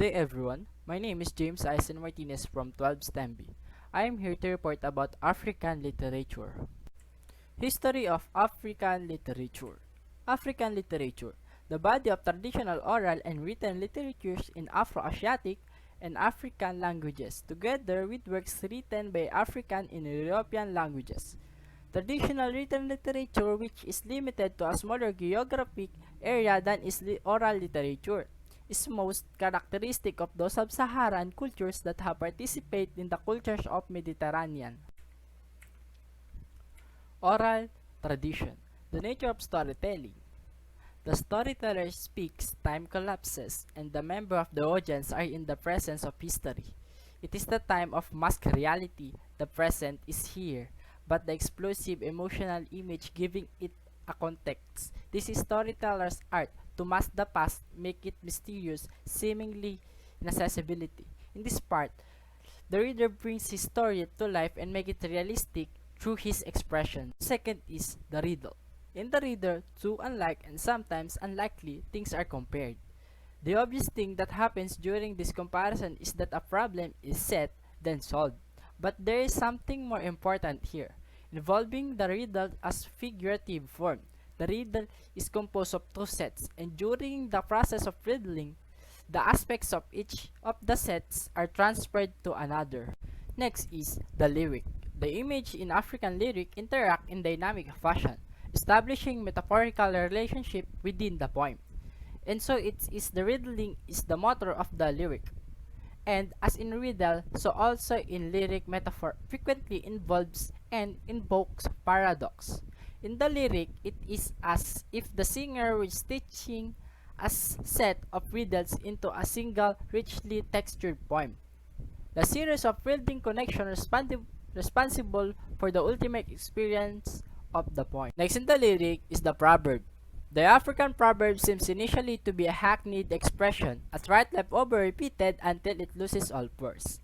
day everyone, my name is James Eisen Martinez from 12 STEMB. I am here to report about African literature. History of African literature. African literature, the body of traditional oral and written literatures in Afro-Asiatic and African languages, together with works written by African and European languages. Traditional written literature which is limited to a smaller geographic area than is oral literature is most characteristic of those sub-Saharan cultures that have participated in the cultures of Mediterranean. Oral tradition. The nature of storytelling. The storyteller speaks, time collapses, and the member of the audience are in the presence of history. It is the time of mask reality. The present is here, but the explosive emotional image giving it a context. This is storyteller's art to mask the past, make it mysterious, seemingly inaccessibility. In this part, the reader brings his story to life and make it realistic through his expression. Second is the riddle. In the reader, two unlike and sometimes unlikely things are compared. The obvious thing that happens during this comparison is that a problem is set, then solved. But there is something more important here, involving the riddle as figurative form. The riddle is composed of two sets, and during the process of riddling, the aspects of each of the sets are transferred to another. Next is the lyric. The image in African lyric interact in dynamic fashion, establishing metaphorical relationship within the poem. And so it is the riddling is the motor of the lyric. And as in riddle, so also in lyric metaphor frequently involves and invokes paradox. In the lyric, it is as if the singer was stitching a set of riddles into a single, richly textured poem. The series of riddling connections responsible for the ultimate experience of the poem. Next in the lyric is the proverb. The African proverb seems initially to be a hackneyed expression, a trite left over repeated until it loses all force.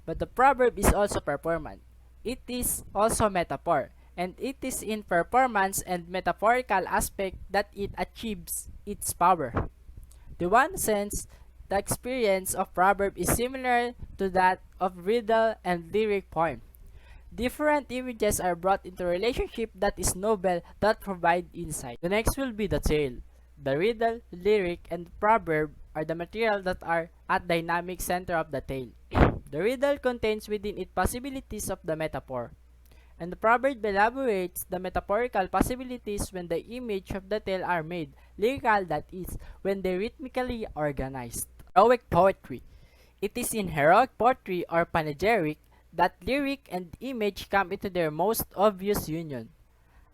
But the proverb is also performance. It is also metaphor, and it is in performance and metaphorical aspect that it achieves its power. The one sense, the experience of proverb is similar to that of riddle and lyric poem. Different images are brought into relationship that is novel that provide insight. The next will be the tale. The riddle, lyric, and proverb are the material that are at dynamic center of the tale. The riddle contains within it possibilities of the metaphor, and the proverb elaborates the metaphorical possibilities when the image of the tale are made lyrical, that is, when they rhythmically organized. Heroic poetry. It is in heroic poetry or panegyric that lyric and image come into their most obvious union.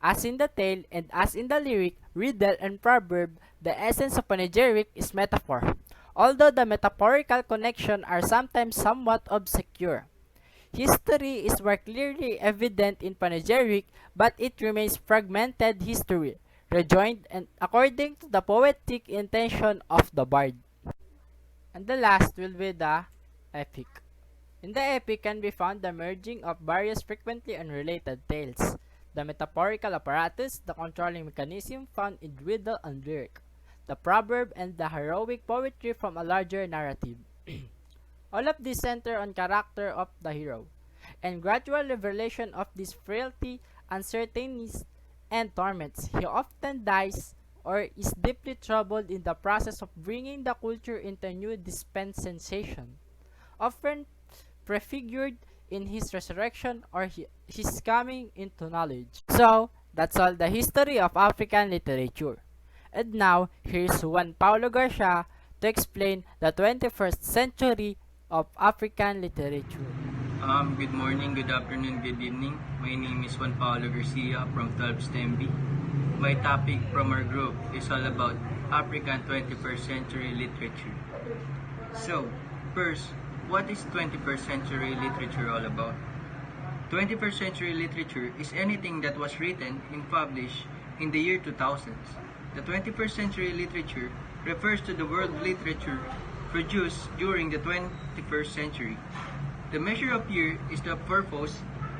As in the tale and as in the lyric, riddle, and proverb, the essence of panegyric is metaphor, although the metaphorical connection are sometimes somewhat obscure. History is more clearly evident in panegyric, but it remains fragmented history, rejoined and according to the poetic intention of the bard. And the last will be the epic. In the epic can be found the merging of various frequently unrelated tales, the metaphorical apparatus, the controlling mechanism found in riddle and lyric, the proverb, and the heroic poetry from a larger narrative. All of these center on character of the hero, and gradual revelation of this frailty, uncertainties, and torments. He often dies or is deeply troubled in the process of bringing the culture into new dispensation, often prefigured in his resurrection or his coming into knowledge. So, that's all the history of African literature. And now, here's Juan Paulo Garcia to explain the 21st century of African literature. Good morning, good afternoon, good evening. My name is Juan Paulo Garcia from 12 STEMB. My topic from our group is all about African 21st century literature. So, first, what is 21st century literature all about? 21st century literature is anything that was written and published in the year 2000s. The 21st century literature refers to the world literature produced during the 21st century. The measure of year is the purpose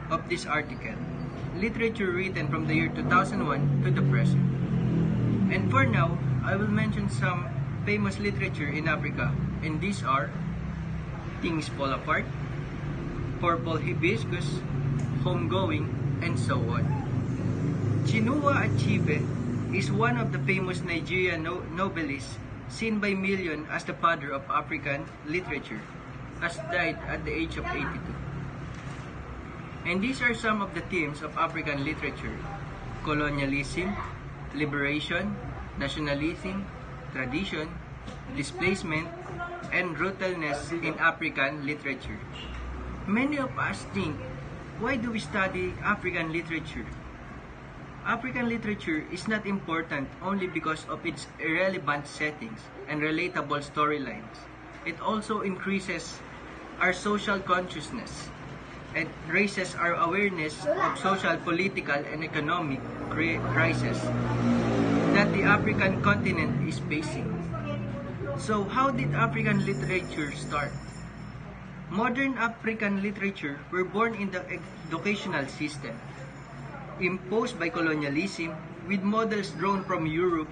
of this article. Literature written from the year 2001 to the present. And for now, I will mention some famous literature in Africa and these are Things Fall Apart, Purple Hibiscus, Homegoing, and so on. Chinua Achebe is one of the famous Nigerian novelists seen by millions as the father of African literature, has died at the age of 82. And these are some of the themes of African literature: colonialism, liberation, nationalism, tradition, displacement, and brutalness in African literature. Many of us think, why do we study African literature? African literature is not important only because of its irrelevant settings and relatable storylines. It also increases our social consciousness and raises our awareness of social, political, and economic crises that the African continent is facing. So, how did African literature start? Modern African literature were born in the educational system, imposed by colonialism, with models drawn from Europe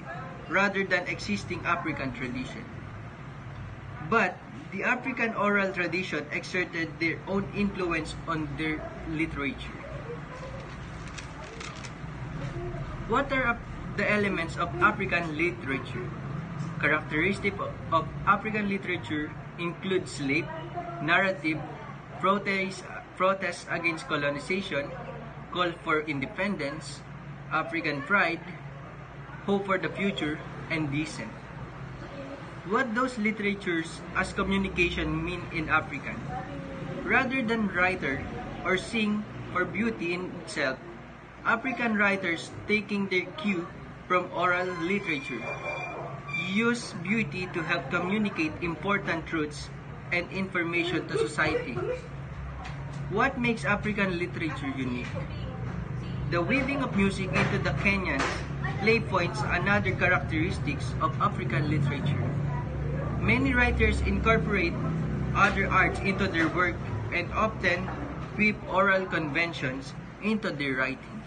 rather than existing African tradition. But the African oral tradition exerted their own influence on their literature. What are the elements of African literature? Characteristics of African literature include slave, narrative, protest against colonization, call for independence, African pride, hope for the future, and dissent. What those literatures as communication mean in African? Rather than writer or sing or beauty in itself, African writers, taking their cue from oral literature, use beauty to help communicate important truths and information to society. What makes African literature unique? The weaving of music into the Kenyan play points another characteristics of African literature. Many writers incorporate other arts into their work and often weave oral conventions into their writing.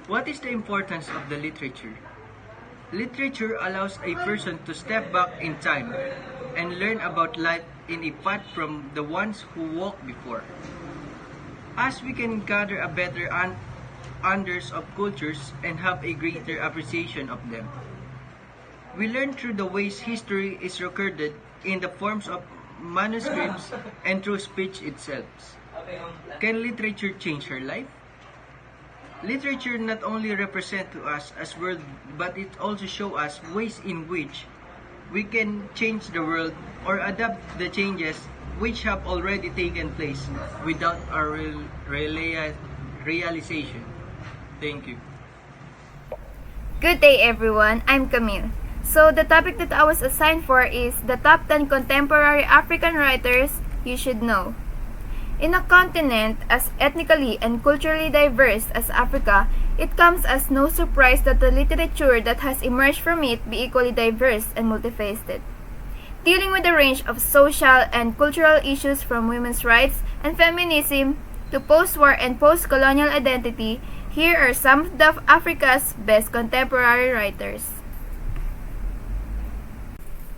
What is the importance of the literature? Literature allows a person to step back in time and learn about life in a path from the ones who walked before. As we can gather a better understanding of cultures and have a greater appreciation of them. We learn through the ways history is recorded in the forms of manuscripts and through speech itself. Can literature change her life? Literature not only represents to us as world, but it also shows us ways in which we can change the world or adapt the changes which have already taken place without our realization. Thank you. Good day everyone, I'm Camille. So the topic that I was assigned for is the top 10 contemporary African writers you should know. In a continent as ethnically and culturally diverse as Africa, it comes as no surprise that the literature that has emerged from it be equally diverse and multifaceted. Dealing with a range of social and cultural issues from women's rights and feminism to post-war and post-colonial identity, here are some of Africa's best contemporary writers.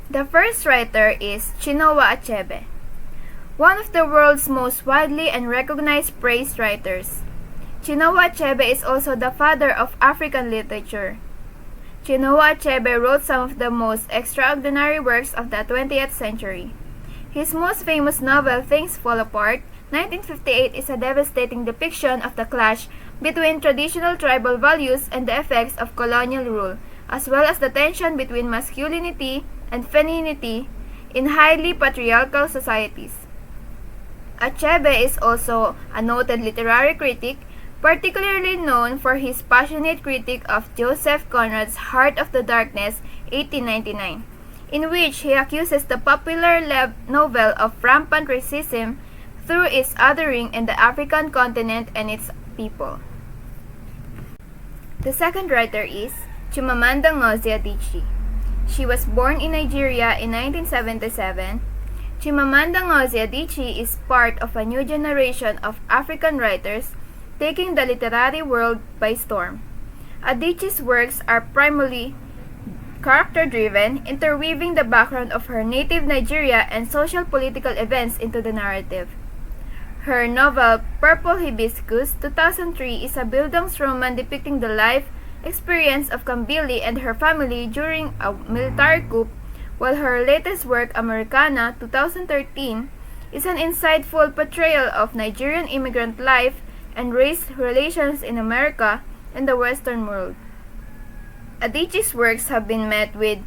The first writer is Chinua Achebe, one of the world's most widely and recognized praise writers. Chinua Achebe is also the father of African literature. Chinua Achebe wrote some of the most extraordinary works of the 20th century. His most famous novel, Things Fall Apart, 1958, is a devastating depiction of the clash between traditional tribal values and the effects of colonial rule, as well as the tension between masculinity and femininity in highly patriarchal societies. Achebe is also a noted literary critic, particularly known for his passionate critique of Joseph Conrad's Heart of the Darkness, 1899, in which he accuses the popular novel of rampant racism through its othering in the African continent and its people. The second writer is Chimamanda Ngozi Adichie. She was born in Nigeria in 1977. Chimamanda Ngozi Adichie is part of a new generation of African writers taking the literary world by storm. Adichie's works are primarily character-driven, interweaving the background of her native Nigeria and social political events into the narrative. Her novel Purple Hibiscus 2003 is a Bildungsroman depicting the life experience of Kambili and her family during a military coup, while her latest work Americana 2013 is an insightful portrayal of Nigerian immigrant life and race relations in America and the Western world. Adichie's works have been met with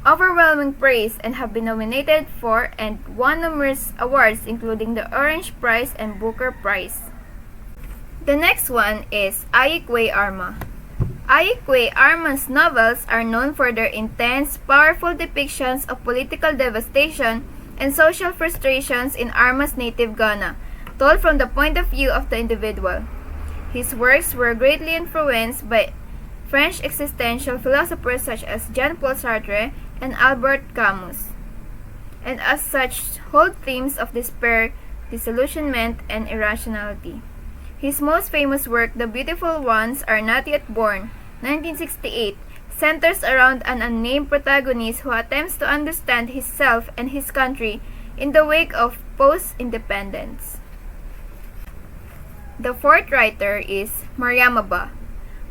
overwhelming praise and have been nominated for and won numerous awards including the Orange Prize and Booker Prize. The next one is Ayikwe Arma. Ayikwe Arma's novels are known for their intense, powerful depictions of political devastation and social frustrations in Arma's native Ghana, told from the point of view of the individual. His works were greatly influenced by French existential philosophers such as Jean-Paul Sartre and Albert Camus, and as such hold themes of despair, disillusionment, and irrationality. His most famous work, The Beautiful Ones Are Not Yet Born, 1968, centers around an unnamed protagonist who attempts to understand himself and his country in the wake of post-independence. The fourth writer is Mariama Ba,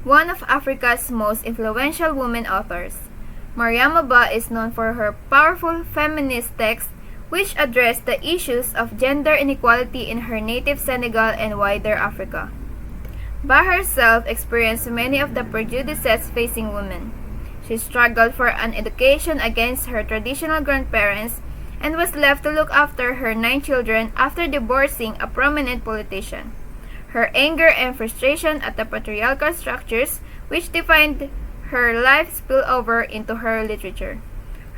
one of Africa's most influential women authors. Mariama Ba is known for her powerful feminist texts which address the issues of gender inequality in her native Senegal and wider Africa. Ba herself experienced many of the prejudices facing women. She struggled for an education against her traditional grandparents and was left to look after her 9 children after divorcing a prominent politician. Her anger and frustration at the patriarchal structures which defined her life spilled over into her literature.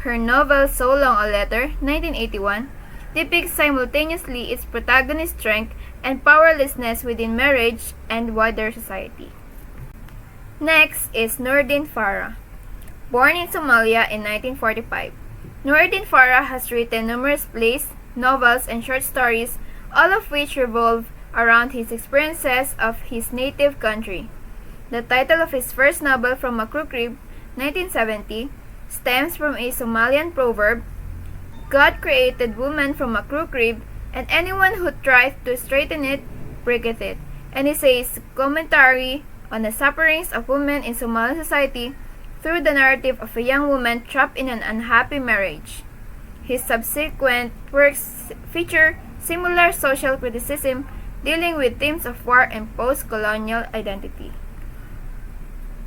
Her novel So Long a Letter, 1981, depicts simultaneously its protagonist's strength and powerlessness within marriage and wider society. Next is Noordin Farah. Born in Somalia in 1945, Noordin Farah has written numerous plays, novels, and short stories, all of which revolve around his experiences of his native country. The title of his first novel, From a Crook Rib, 1970, stems from a Somalian proverb, God created woman from a crook rib, and anyone who tries to straighten it, breaketh it, and is a commentary on the sufferings of women in Somali society through the narrative of a young woman trapped in an unhappy marriage. His subsequent works feature similar social criticism dealing with themes of war and post-colonial identity.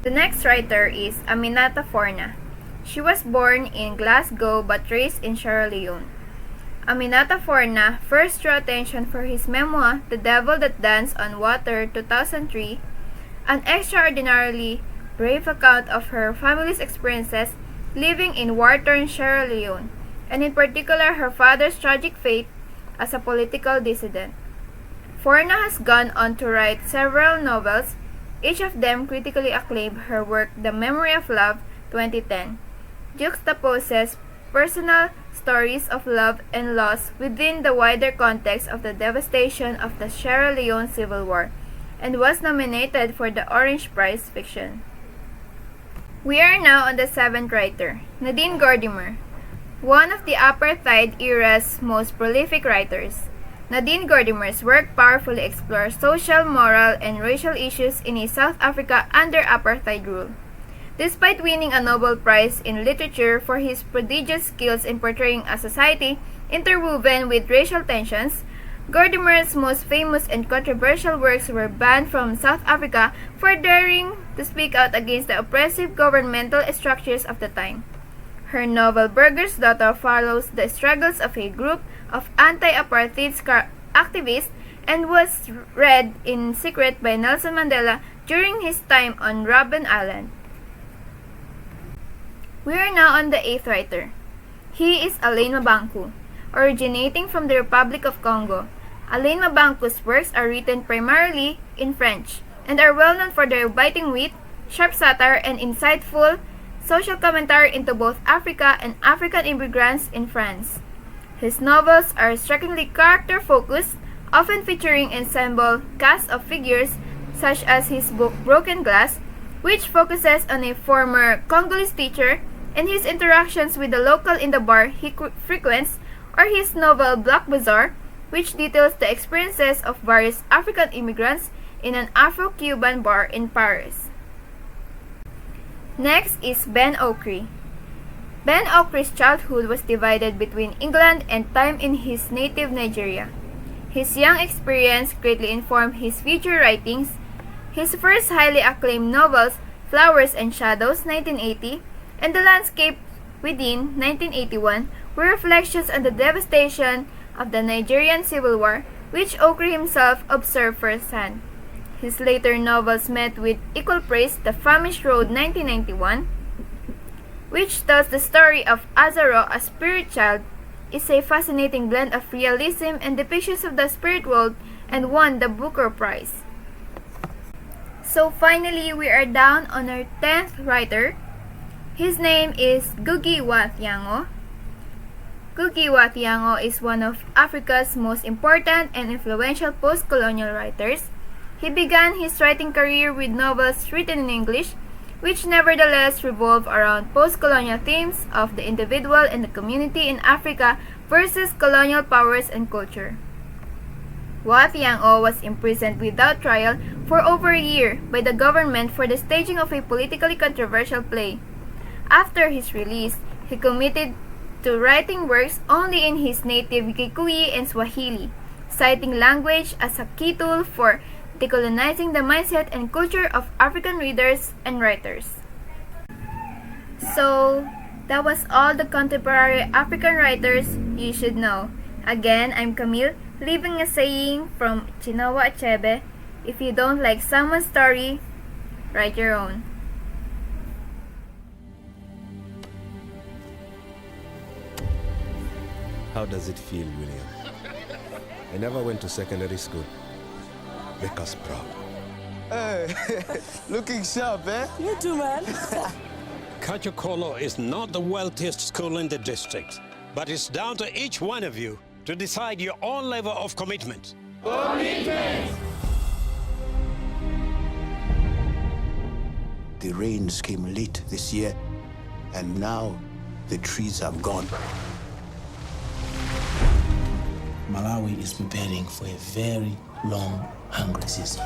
The next writer is Aminata Forna. She was born in Glasgow but raised in Sierra Leone. Aminata Forna first drew attention for his memoir The Devil That Danced on Water 2003, an extraordinarily brave account of her family's experiences living in war-torn Sierra Leone, and in particular her father's tragic fate as a political dissident. Forna has gone on to write several novels, each of them critically acclaimed. Her work The Memory of Love 2010 juxtaposes personal stories of love and loss within the wider context of the devastation of the Sierra Leone Civil War, and was nominated for the Orange Prize Fiction. We are now on the seventh writer, Nadine Gordimer, one of the apartheid era's most prolific writers. Nadine Gordimer's work powerfully explores social, moral, and racial issues in a South Africa under apartheid rule. Despite winning a Nobel Prize in Literature for his prodigious skills in portraying a society interwoven with racial tensions, Gordimer's most famous and controversial works were banned from South Africa for daring to speak out against the oppressive governmental structures of the time. Her novel Burger's Daughter follows the struggles of a group of anti-apartheid activists and was read in secret by Nelson Mandela during his time on Robben Island. We are now on the eighth writer. He is Alain Mabankou, originating from the Republic of Congo. Alain Mabankou's works are written primarily in French and are well known for their biting wit, sharp satire, and insightful social commentary into both Africa and African immigrants in France. His novels are strikingly character-focused, often featuring ensemble cast of figures such as his book Broken Glass, which focuses on a former Congolese teacher and his interactions with the local in the bar he frequents, or his novel Black Bazaar, which details the experiences of various African immigrants in an Afro-Cuban bar in Paris. Next is Ben Okri. Ben Okri's childhood was divided between England and time in his native Nigeria. His young experience greatly informed his future writings. His first highly acclaimed novels, Flowers and Shadows, 1980, and The Landscape Within, 1981, were reflections on the devastation of the Nigerian Civil War, which Okri himself observed firsthand. His later novels met with equal praise. The Famished Road, 1991, which tells the story of Azaro, a spirit child, is a fascinating blend of realism and depictions of the spirit world, and won the Booker Prize. So finally, we are down on our 10th writer. His name is Ngugi wa Thiong'o. Ngugi wa Thiong'o is one of Africa's most important and influential post-colonial writers. He began his writing career with novels written in English, which nevertheless revolve around post-colonial themes of the individual and the community in Africa versus colonial powers and culture. Wa Thiong'o was imprisoned without trial for over a year by the government for the staging of a politically controversial play. After his release, he committed to writing works only in his native Gikuyu and Swahili, citing language as a key tool for decolonizing the mindset and culture of African readers and writers. So, that was all the contemporary African writers you should know. Again, I'm Camille, leaving a saying from Chinua Achebe: if you don't like someone's story, write your own. How does it feel, William? I never went to secondary school. Make us proud. Hey, looking sharp, eh? You too, man. Kachokolo is not the wealthiest school in the district, but it's down to each one of you to decide your own level of commitment. Commitment! The rains came late this year, and now the trees have gone. Malawi is preparing for a very long, hungry season.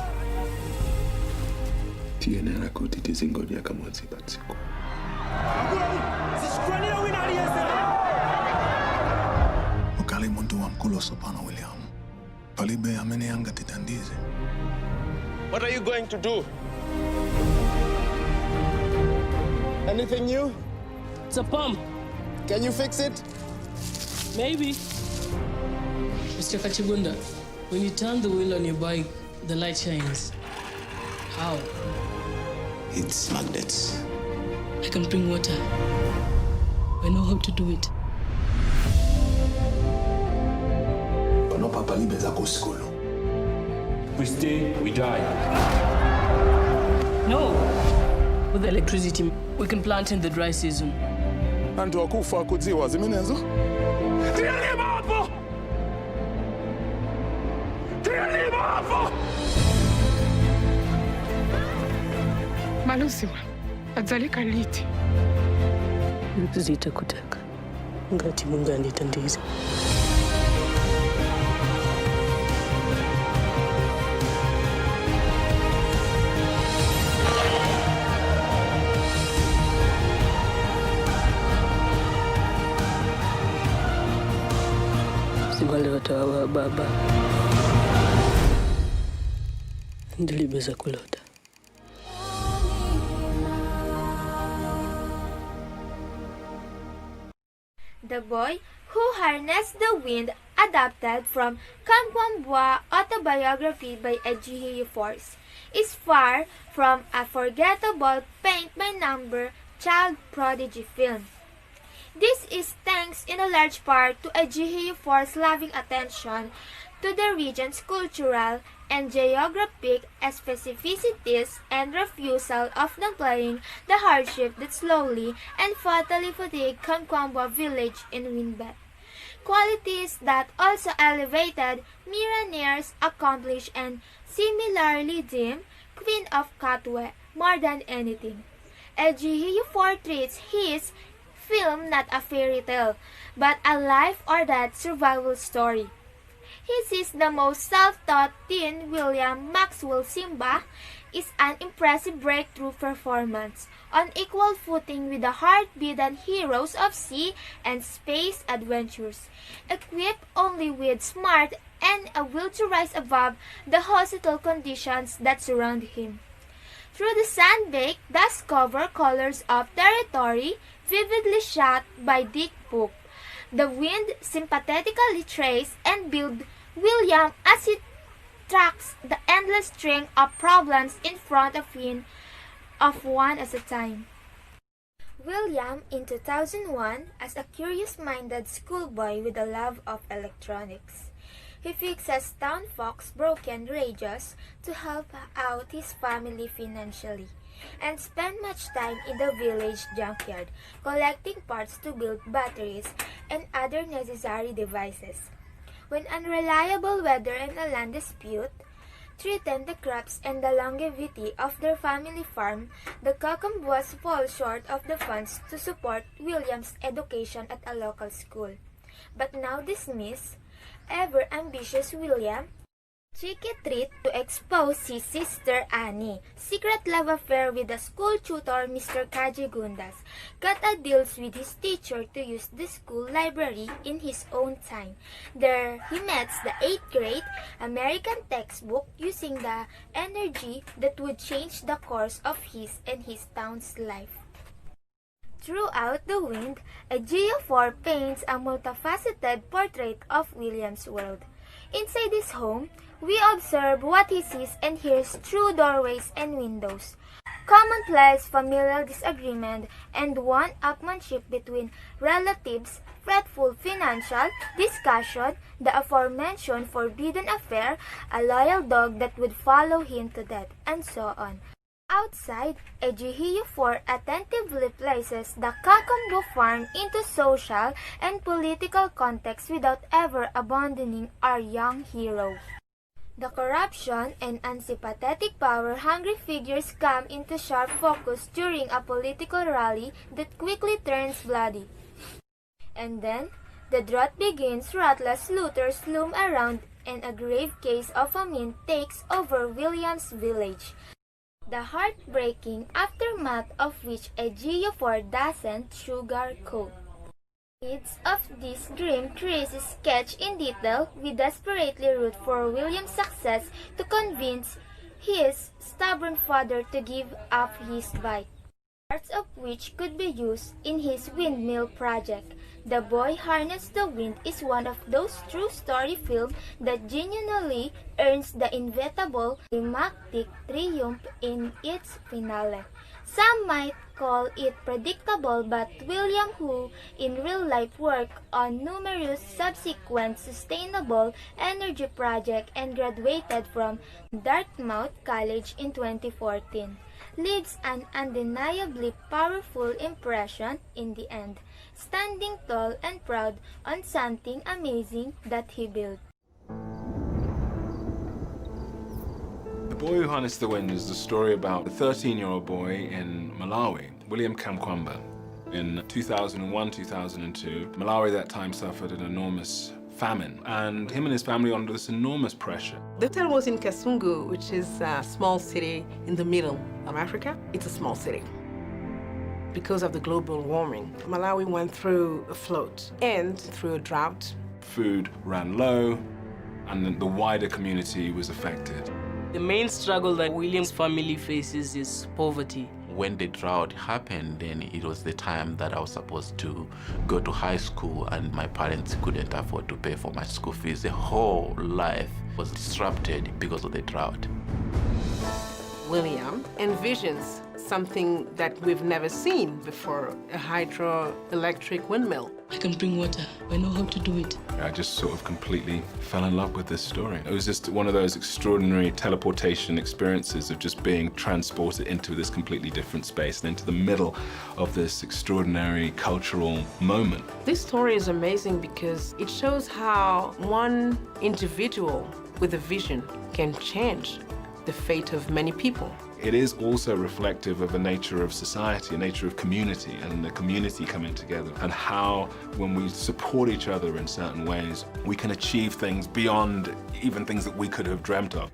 Ukali muntu wa mkulo sopana William. Palibe amene yanga titandize. What are you going to do? Anything new? It's a pump. Can you fix it? Maybe. Mr. Kachigunda, when you turn the wheel on your bike, the light shines. How? It's magnets. I can bring water. I know how to do it. Panopa palibe zako skulu. We stay, we die. No! With the electricity, we can plant in the dry season. Antu wakufa kudziwa zimenezo? Tieni hapo! Tieni hapo! Malusiwa, adzalika liti. Zita kutaka. Ngati Mungu anitandiza. Wale watawa baba ndilibeza kulota. The Boy Who Harnessed the Wind, adapted from Kamkwambwa autobiography by Ejihi Force, is far from a forgettable paint-by-number child prodigy film. This is thanks in a large part to Ejihi Force's loving attention to the region's cultural and geographic specificities and refusal of downplaying the hardship that slowly and fatally fatigued Kamkwambwa village in Winbet. Qualities that also elevated Mira Nair's accomplished and similarly deemed Queen of Katwe more than anything. Ejihi portrays his film not a fairy tale, but a life or death survival story. His is the most self-taught teen, William Maxwell Simba, is an impressive breakthrough performance, on equal footing with the heart-beaten heroes of sea and space adventures, equipped only with smart and a will to rise above the hostile conditions that surround him. Through the sand-baked, dust-covered colors of territory, vividly shot by Dick Pope, the wind sympathetically traces and builds William as he tracks the endless string of problems in front of him, of one at a time. William, in 2001, as a curious-minded schoolboy with a love of electronics. He fixes Town Fox's broken radios to help out his family financially, and spend much time in the village junkyard, collecting parts to build batteries and other necessary devices. When unreliable weather and a land dispute threaten the crops and the longevity of their family farm, the Kakambuas fall short of the funds to support William's education at a local school. But now dismiss, ever-ambitious William, cheeky treat to expose his sister Annie, secret love affair with the school tutor Mr. Kajigundas. Kata deals with his teacher to use the school library in his own time. There he meets the 8th grade American textbook using the energy that would change the course of his and his town's life. Throughout the Wind, Ejiofor paints a multifaceted portrait of William's world. Inside his home, we observe what he sees and hears through doorways and windows. Commonplace familial disagreement and one-upmanship between relatives, fretful financial discussion, the aforementioned forbidden affair, a loyal dog that would follow him to death, and so on. Outside, Ejiofor attentively places the Kakambu farm into social and political context without ever abandoning our young hero. The corruption and unsympathetic power-hungry figures come into sharp focus during a political rally that quickly turns bloody. And then, the drought begins, ruthless looters loom around, and a grave case of famine takes over William's village. The heartbreaking aftermath of which Ejiofor doesn't sugarcoat. Midst of this grim, crazy sketch in detail, we desperately root for William's success to convince his stubborn father to give up his bike, parts of which could be used in his windmill project. The Boy Harnessed the Wind is one of those true story films that genuinely earns the inevitable climactic triumph in its finale. Some might call it predictable, but William, who in real life worked on numerous subsequent sustainable energy projects and graduated from Dartmouth College in 2014, leaves an undeniably powerful impression in the end, standing tall and proud on something amazing that he built. The Boy Who Harnessed the Wind is the story about a 13-year-old boy in Malawi, William Kamkwamba. In 2001-2002, Malawi at that time suffered an enormous famine, and him and his family under this enormous pressure. The hotel was in Kasungu, which is a small city in the middle of Africa. It's a small city. Because of the global warming, Malawi went through a flood and through a drought. Food ran low, and the wider community was affected. The main struggle that William's family faces is poverty. When the drought happened, then it was the time that I was supposed to go to high school, and my parents couldn't afford to pay for my school fees. The whole life was disrupted because of the drought. William envisions something that we've never seen before, a hydroelectric windmill. I can bring water. I know how to do it. I just sort of completely fell in love with this story. It was just one of those extraordinary teleportation experiences of just being transported into this completely different space and into the middle of this extraordinary cultural moment. This story is amazing because it shows how one individual with a vision can change the fate of many people. It is also reflective of a nature of society, a nature of community, and the community coming together, and how when we support each other in certain ways, we can achieve things beyond even things that we could have dreamt of.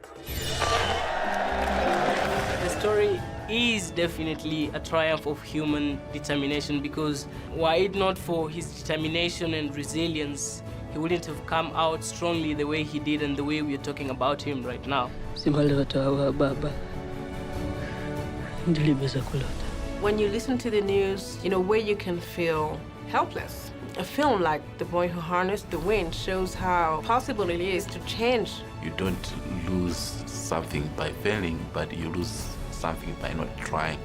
The story is definitely a triumph of human determination, because were it not for his determination and resilience, he wouldn't have come out strongly the way he did and the way we are talking about him right now. When you listen to the news, in a way you can feel helpless. A film like The Boy Who Harnessed the Wind shows how possible it is to change. You don't lose something by failing, but you lose something by not trying.